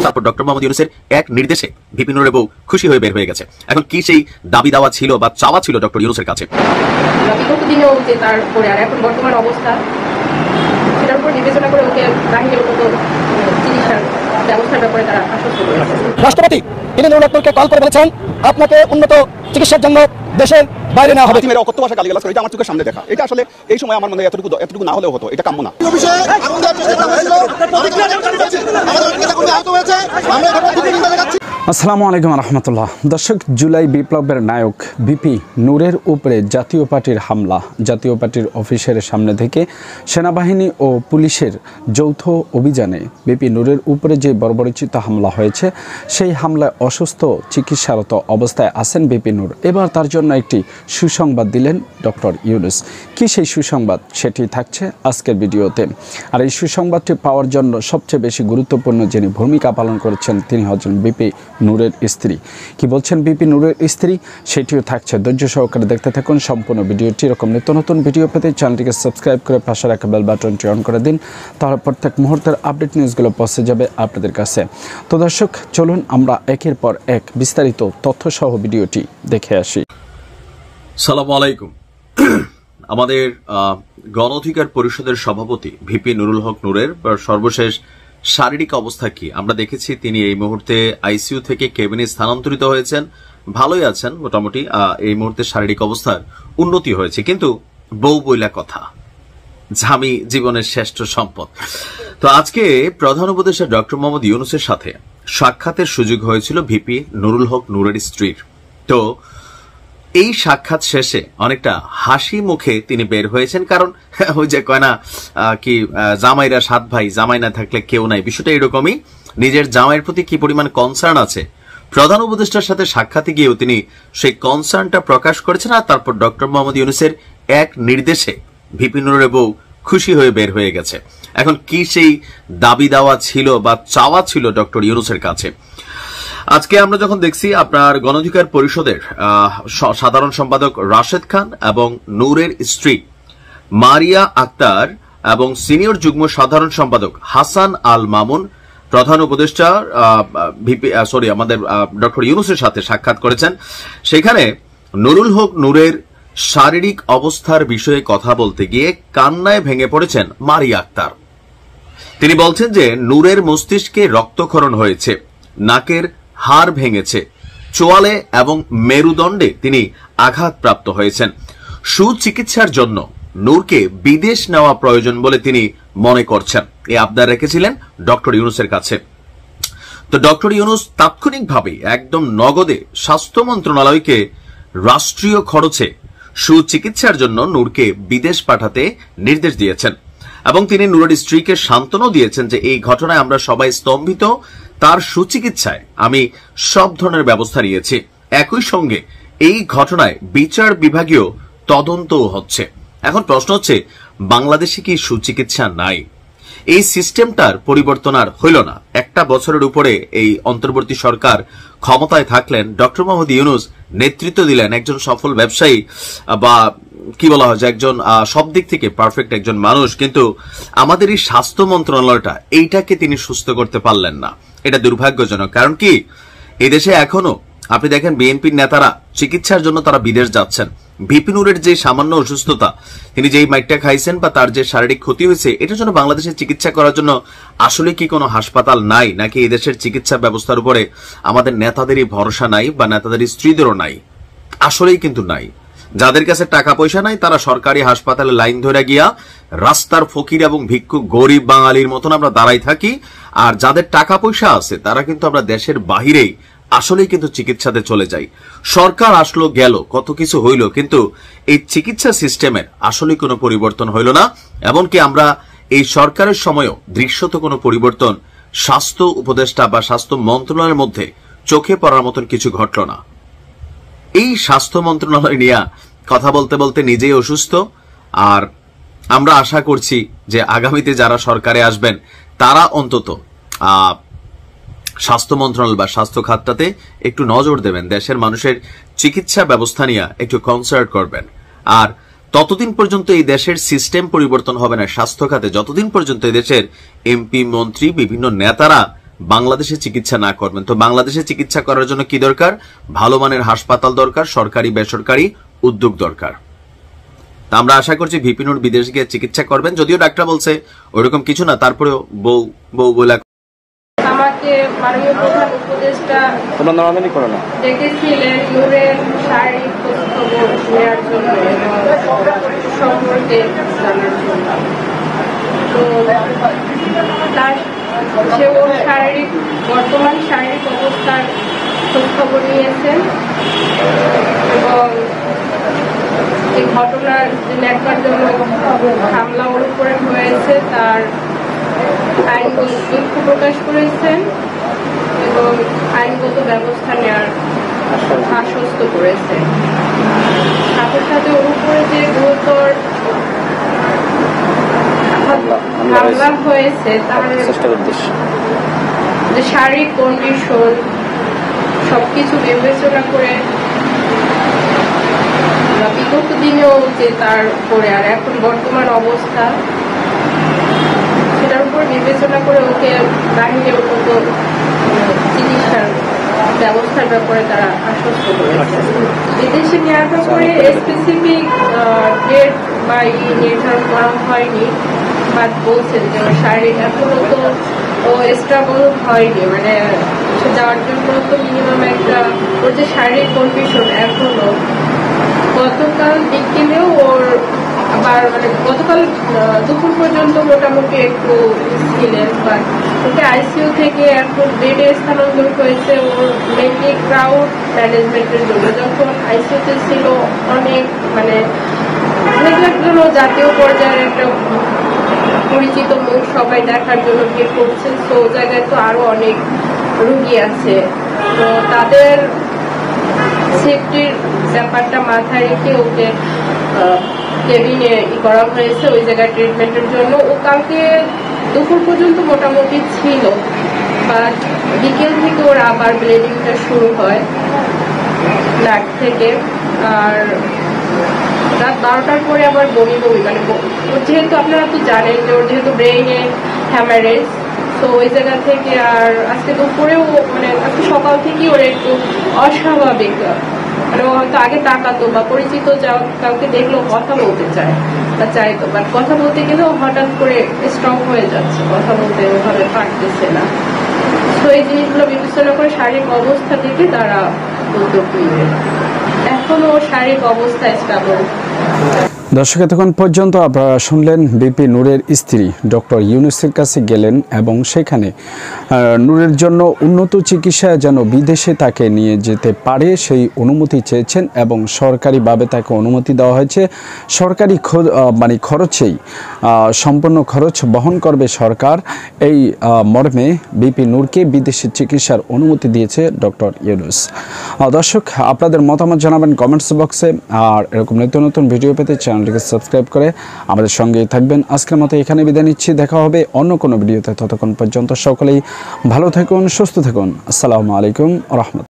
তারপর ডক্টর মোহাম্মদ ইউনূসের এক নির্দেশে ভিপি নুরের বউ খুশি হয়ে বের হয়ে গেছে। এখন কি সেই দাবি দাওয়া ছিল বা চাওয়া ছিল ডক্টর ইউনূসের কাছে? বিগত দিনেও যে তার পরে আর এখন বর্তমান অবস্থা সেটার উপর বিবেচনা করে ওকে বাহিরে উন্নত চিকিৎসার ব্যবস্থার ব্যাপারে তারা আশ্বস্ত করেছে। রাষ্ট্রপতি তিনি নুরুল হককে কল করে বলেছেন আপনাকে উন্নত চিকিৎসার জন্য দেশের বাইরে নেওয়া হবে। মেয়েরা অকথ্য ভাষা গালিগালাজ করে, এটা আমার চোখের সামনে দেখা। এটা আসলে এই সময় আমার মনে হয় এতটুকু না হলেও হতো, এটা কাম্য না। আসসালামু আলাইকুম রহমতুল্লাহ। দর্শক, জুলাই বিপ্লবের নায়ক ভিপি নুরের উপরে জাতীয় পার্টির হামলা। জাতীয় পার্টির অফিসের সামনে থেকে সেনাবাহিনী ও পুলিশের যৌথ অভিযানে ভিপি নুরের উপরে যে বর্বরোচিত হামলা হয়েছে, সেই হামলায় অসুস্থ চিকিৎসারত অবস্থায় আছেন ভিপি নুর। এবার তার জন্য একটি সুসংবাদ দিলেন ডক্টর ইউনূস। কি সেই সুসংবাদ, সেটি থাকছে আজকের ভিডিওতে। আর এই সুসংবাদটি পাওয়ার জন্য সবচেয়ে বেশি গুরুত্বপূর্ণ যিনি ভূমিকা পালন করেছেন তিনি হচ্ছেন ভিপি নুরের স্ত্রী। কি বলছেন ভিপি নুরের স্ত্রী, সেটিও থাকছে। ধৈর্য সহকারে দেখতে থাকুন সম্পূর্ণ ভিডিওটি। এরকম নিত্য নতুন ভিডিও পেতে চ্যানেলটিকে সাবস্ক্রাইব করে পাশে রাখা বেল বাটনটি অন করে দিন, তাহলে প্রত্যেক মুহূর্তের আপডেট নিউজগুলো পৌঁছে যাবে আপনাদের কাছে। তো দর্শক, চলুন আমরা একের পর এক বিস্তারিত তথ্যসহ ভিডিওটি দেখে আসি। সালামু আলাইকুম। আমাদের গণ অধিকার পরিষদের সভাপতি ভিপি নুরুল হক নুরের সর্বশেষ শারীরিক অবস্থা কি আমরা দেখেছি। তিনি এই মুহূর্তে আইসিইউ থেকে কেবিনে স্থানান্তরিত হয়েছেন, ভালোই আছেন মোটামুটি। এই মুহূর্তে শারীরিক অবস্থার উন্নতি হয়েছে, কিন্তু বউ বইলা কথা, স্বামী জীবনের শ্রেষ্ঠ সম্পদ। তো আজকে প্রধান উপদেষ্টা ডক্টর মোহাম্মদ ইউনূসের সাথে সাক্ষাতের সুযোগ হয়েছিল ভিপি নুরুল হক নুরের স্ত্রীর। তো এই সাক্ষাৎ শেষে অনেকটা হাসি মুখে তিনি বের হয়েছেন, কারণ ওই যে কয় না কি জামাইরা সাত ভাই, জামাই না থাকলে কেউ নাই, বিষয়টা এরকমই। নিজের জামাইয়ের প্রতি কি পরিমাণ কনসার্ন আছে, প্রধান উপদেষ্টার সাথে সাক্ষাতে গিয়েও তিনি সেই কনসার্নটা প্রকাশ করেছেন। আর তারপর ডক্টর মোহাম্মদ ইউনূসের এক নির্দেশে ভিপি নুরের বউ খুশি হয়ে বের হয়ে গেছে। এখন কি সেই দাবি দাওয়া ছিল বা চাওয়া ছিল ডক্টর ইউনূসের কাছে? আজকে আমরা যখন দেখছি আপনার গণ অধিকার পরিষদের সাধারণ সম্পাদক রাশেদ খান এবং নূরের স্ত্রী মারিয়া আক্তার এবং সিনিয়র যুগ্ম সাধারণ সম্পাদক হাসান আল মামুন প্রধান উপদেষ্টা আমাদের ডক্টর ইউনূসের সাথে সাক্ষাৎ করেছেন। সেখানে নুরুল হক নূরের শারীরিক অবস্থার বিষয়ে কথা বলতে গিয়ে কান্নায় ভেঙে পড়েছেন মারিয়া আক্তার। তিনি বলছেন যে নূরের মস্তিষ্কে রক্তক্ষরণ হয়েছে, নাকের হাড় ভেঙেছে, চোয়ালে এবং মেরুদণ্ডে তিনি আঘাতপ্রাপ্ত হয়েছেন। সুচিকিৎসার জন্য নূরকে বিদেশ নেওয়া প্রয়োজন বলে তিনি মনে করছেন। এই আবদার রেখেছিলেন ডক্টর ইউনূসের কাছে। তো ডক্টর ইউনূস তাৎক্ষণিকভাবে একদম নগদে স্বাস্থ্য মন্ত্রণালয়কে রাষ্ট্রীয় খরচে সুচিকিৎসার জন্য নূরকে বিদেশ পাঠাতে নির্দেশ দিয়েছেন এবং তিনি নূরের স্ত্রীকে সান্ত্বনাও দিয়েছেন যে এই ঘটনায় আমরা সবাই স্তম্ভিত, তার সুচিকিৎসায় আমি সব ধরনের ব্যবস্থা নিয়েছি। একই সঙ্গে এই ঘটনায় বিচার বিভাগীয় তদন্তও হচ্ছে। এখন প্রশ্ন হচ্ছে, বাংলাদেশে কি সুচিকিৎসা নাই? এই সিস্টেমটার পরিবর্তন আর হইল না। একটা বছরের উপরে এই অন্তর্বর্তী সরকার ক্ষমতায় থাকলেন, ডক্টর মোহাম্মদ ইউনূস নেতৃত্ব দিলেন, একজন সফল ব্যবসায়ী বা কি বলা হয় যে একজন সব দিক থেকে পারফেক্ট একজন মানুষ, কিন্তু আমাদের এই স্বাস্থ্য মন্ত্রণালয়টা এইটাকে তিনি সুস্থ করতে পারলেন না। এটা দুর্ভাগ্যজনক। কারণ কি, এই দেশে এখনো আপনি দেখেন বিএনপির নেতারা চিকিৎসার জন্য তারা বিদেশ যাচ্ছেন। ভিপি নুরের যে সামান্য অসুস্থতা, তিনি যেই মাইটটা খাইছেন বা তার যে শারীরিক ক্ষতি হয়েছে, এটার জন্য বাংলাদেশের চিকিৎসা করার জন্য আসলে কি কোনো হাসপাতাল নাই, নাকি এই দেশের চিকিৎসা ব্যবস্থার উপরে আমাদের নেতাদেরই ভরসা নাই বা নেতাদের স্ত্রীদেরও নাই? আসলেই কিন্তু নাই। যাদের কাছে টাকা পয়সা নাই তারা সরকারি হাসপাতালে লাইন ধরে গিয়া রাস্তার ফকির এবং ভিক্ষুক গরিব বাঙালির মতন আমরা দাঁড়াই থাকি। আর যাদের টাকা পয়সা আছে তারা কিন্তু আমরা দেশের বাহিরেই আসলেই কিন্তু চিকিৎসাতে চলে যাই। সরকার আসলো গেল, কত কিছু হইল, কিন্তু এই চিকিৎসা সিস্টেমের আসলে কোনো পরিবর্তন হইল না। এমনকি আমরা এই সরকারের সময়ও দৃশ্যত কোনো পরিবর্তন স্বাস্থ্য উপদেষ্টা বা স্বাস্থ্য মন্ত্রণালয়ের মধ্যে চোখে পড়ার মতন কিছু ঘটল না। এই স্বাস্থ্য মন্ত্রণালয় নিয়ে কথা বলতে বলতে নিজেই অসুস্থ। আর আমরা আশা করছি যে আগামীতে যারা সরকারে আসবেন তারা অন্তত স্বাস্থ্য মন্ত্রণালয় বা স্বাস্থ্য খাতটাতে একটু নজর দেবেন, দেশের মানুষের চিকিৎসা ব্যবস্থা নিয়ে একটু কনসাল্ট করবেন। আর ততদিন পর্যন্ত এই দেশের সিস্টেম পরিবর্তন হবে না স্বাস্থ্য খাতে, যতদিন পর্যন্ত এই দেশের এমপি, মন্ত্রী, বিভিন্ন নেতারা বাংলাদেশে চিকিৎসা না করবেন। তো বাংলাদেশে চিকিৎসা করার জন্য কি দরকার? ভালো মানের হাসপাতাল দরকার, সরকারি বেসরকারি উদ্যোগ দরকার। তা আমরা আশা করছি ভিপি নূর বিদেশ গিয়ে চিকিৎসা করবেন, যদিও ডাক্তার বলছে ওইরকম কিছু না, তারপরেও বউ বলে আমাকে মাননীয় প্রধান উপদেষ্টা ডেকেছিলেন নূরের শারীরিক খোঁজখবর নেওয়ার জন্য এবং সম্পর্কে জানার জন্য। তো তার সে ওর বর্তমান শারীরিক অবস্থার খোঁজখবর নিয়েছেন এবং এই ঘটনার যে ন্যাক্কারজনক হামলা ওর উপরে হয়েছে তার আইনগত দুঃখ প্রকাশ করেছেন এবং আইনগত ব্যবস্থা নেওয়ার আশ্বস্ত করেছেন। সাথে সাথে ওর উপরে যে গুরুতর হামলা হয়েছে তার যে শারীরিক কন্ডিশন সবকিছু বিবেচনা করে বিগত দিনেও যে তার উপরে আর এখন বর্তমান অবস্থা সেটার উপর বিবেচনা করে ওকে বাহিরে উন্নত চিকিৎসার ব্যবস্থার ব্যাপারে তারা আশ্বস্ত করেছে। বিদেশে নেওয়ার ব্যাপারে স্পেসিফিক ডেট বা নির্ধারণ করা হয়নি, বাট বলছেন যে শারীরিক এখনো তো ও স্ট্রাগল হয়নি, মানে যাওয়ার জন্য তো মিনিমাম একটা ওর যে শারীরিক কন্ডিশন এখনো গতকাল বিকেলেও ওর আবার মানে গতকাল দুপুর পর্যন্ত মোটামুটি একটু ছিলেন, বাট ওকে আইসিইউ থেকে এখন বেডে স্থানান্তর হয়েছে ওর মেনলি ক্রাউড ম্যানেজমেন্টের জন্য। যখন আইসিইউতে ছিল অনেক মানে জন্য জাতীয় পর্যায়ের একটা পরিচিত মুখ সবাই দেখার জন্য ভিড় করছেন, তো ও জায়গায় তো আরো অনেক রুগী আছে, তো তাদের সেফটির ব্যাপারটা মাথায় রেখে ওকে কেবিনে করা হয়েছে ওই জায়গায় ট্রিটমেন্টের জন্য। ও কালকে দুপুর পর্যন্ত মোটামুটি ছিল, বাট বিকেল থেকে ওর আবার ব্লিডিংটা শুরু হয় নাক থেকে, আর রাত 12টার পরে আবার বমি মানে ওর যেহেতু আপনারা তো জানেন যে ওর যেহেতু ব্রেইনে হ্যামারেজ, তো ওই জায়গা থেকে আর আজকে দুপুরেও মানে আজকে সকাল থেকেই ওর একটু অস্বাভাবিক মানে ও হয়তো আগে তাকাতো বা পরিচিত কাউকে দেখলেও কথা বলতে চাইতো, বাট কথা বলতে গেলেও হঠাৎ করে স্ট্রক হয়ে যাচ্ছে, কথা বলতে ওভাবে পারতেছে না। তো এই জিনিসগুলো বিবেচনা করে শারীরিক অবস্থা থেকে তারা উদ্যোগ নিবে। এখনো শারীরিক অবস্থা স্টেবল। দর্শক, এতক্ষণ পর্যন্ত আপনারা শুনলেন বিপি নূরের স্ত্রী ডক্টর ইউনূসের কাছে গেলেন এবং সেখানে নূরের জন্য উন্নত চিকিৎসা যেন বিদেশে তাকে নিয়ে যেতে পারে সেই অনুমতি চেয়েছেন এবং সরকারিভাবে তাকে অনুমতি দেওয়া হয়েছে। সরকারি মানে খরচেই সম্পূর্ণ খরচ বহন করবে সরকার। এই মর্মে বিপি নূরকে বিদেশে চিকিৎসার অনুমতি দিয়েছে ডক্টর ইউনূস। দর্শক, আপনাদের মতামত জানাবেন কমেন্টস বক্সে, আর এরকম নিত্য নতুন ভিডিও পেতে চ্যানেলটিকে সাবস্ক্রাইব করে আমাদের সঙ্গেই থাকবেন। আজকের মতো এখানে বিদায় নিচ্ছি, দেখা হবে অন্য কোনো ভিডিওতে। ততক্ষণ পর্যন্ত সকলেই ভালো থাকুন, সুস্থ থাকুন। আসসালামু আলাইকুম ওয়া রাহমাতুল্লাহ।